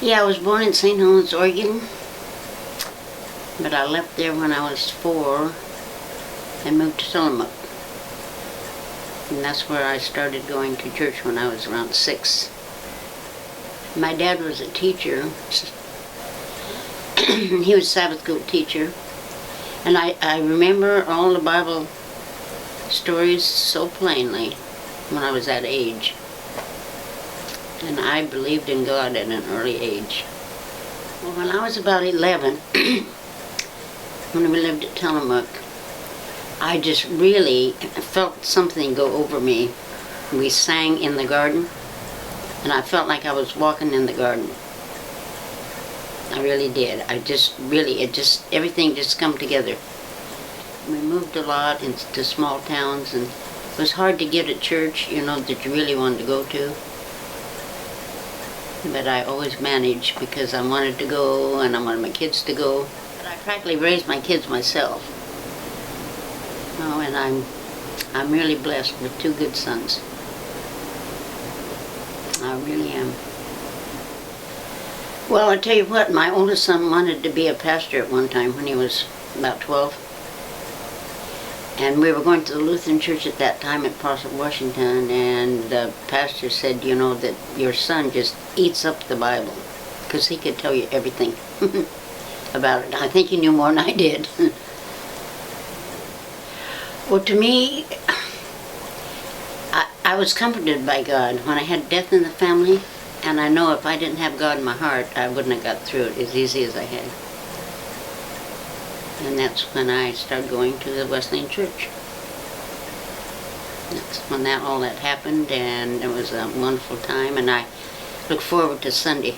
Yeah, I was born in St. Helens, Oregon, but I left there when I was 4 and moved to Tillamook. And that's where I started going to church when I was around 6. My dad was a teacher. He was a Sabbath school teacher. And I remember all the Bible stories so plainly when I was that age. And I believed in God at an early age. Well, when I was about 11, when we lived at Tillamook, I just really felt something go over me. We sang in the garden, and I felt like I was walking in the garden. I really did. Everything just come together. We moved a lot into small towns, and it was hard to get a church, that you really wanted to go to. But I always managed because I wanted to go, and I wanted my kids to go. But I practically raised my kids myself. And I'm really blessed with 2 good sons. I really am. Well, I tell you what, my oldest son wanted to be a pastor at one time when he was about 12. And we were going to the Lutheran church at that time at Posset, Washington, and the pastor said, that your son just eats up the Bible, because he could tell you everything about it. I think he knew more than I did. Well, to me, I was comforted by God when I had death in the family, and I know if I didn't have God in my heart, I wouldn't have got through it as easy as I had. And that's when I started going to the Wesleyan Church. That's when all that happened, and it was a wonderful time, and I look forward to Sunday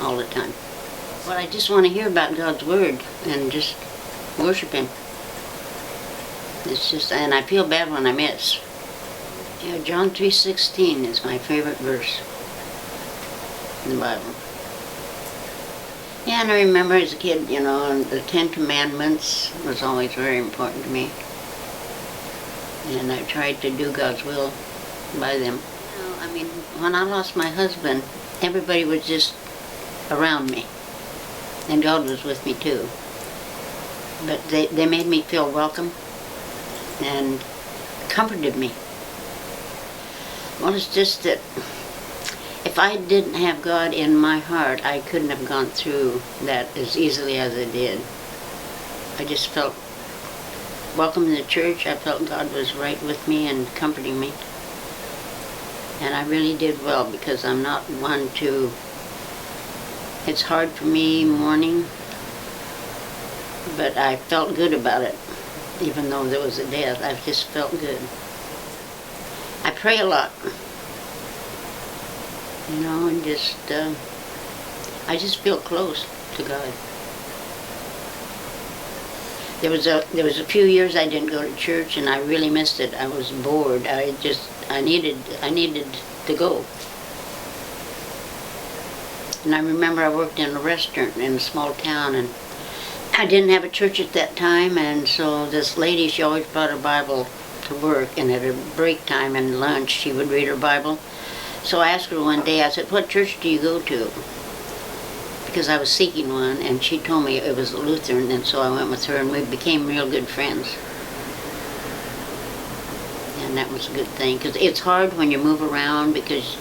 all the time. Well, I just want to hear about God's Word and just worship Him. And I feel bad when I miss. John 3:16 is my favorite verse in the Bible. Yeah, and I remember as a kid, the 10 Commandments was always very important to me. And I tried to do God's will by them. When I lost my husband, everybody was just around me. And God was with me too. But they made me feel welcome and comforted me. Well, it's just that if I didn't have God in my heart, I couldn't have gone through that as easily as I did. I just felt welcome in the church. I felt God was right with me and comforting me. And I really did well, because I'm not one to... It's hard for me mourning, but I felt good about it. Even though there was a death, I just felt good. I pray a lot. And I just feel close to God. There was a few years I didn't go to church, and I really missed it. I was bored. I needed to go. And I remember I worked in a restaurant in a small town, and I didn't have a church at that time, and so this lady, she always brought her Bible to work, and at her break time and lunch, she would read her Bible. So I asked her one day, I said, "What church do you go to?" Because I was seeking one, and she told me it was a Lutheran, and so I went with her, and we became real good friends. And that was a good thing, because it's hard when you move around, because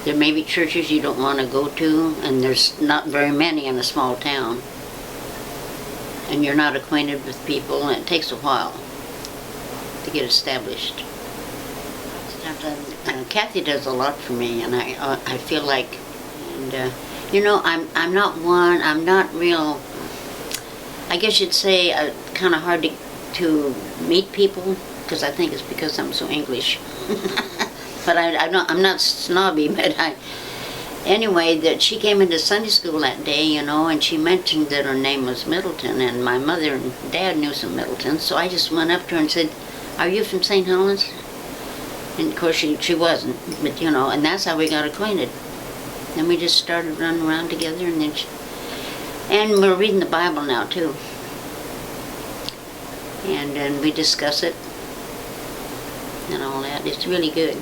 there may be churches you don't want to go to, and there's not very many in a small town. And you're not acquainted with people, and it takes a while to get established. Kathy does a lot for me, and I feel like, and I'm not real, I guess you'd say, kind of hard to meet people, because I think it's because I'm so English. But I'm not snobby, but anyway, that she came into Sunday school that day, and she mentioned that her name was Middleton, and my mother and dad knew some Middletons, so I just went up to her and said, "Are you from St. Helens?" And of course she wasn't, but and that's how we got acquainted. Then we just started running around together, and and we're reading the Bible now too. And we discuss it and all that. It's really good.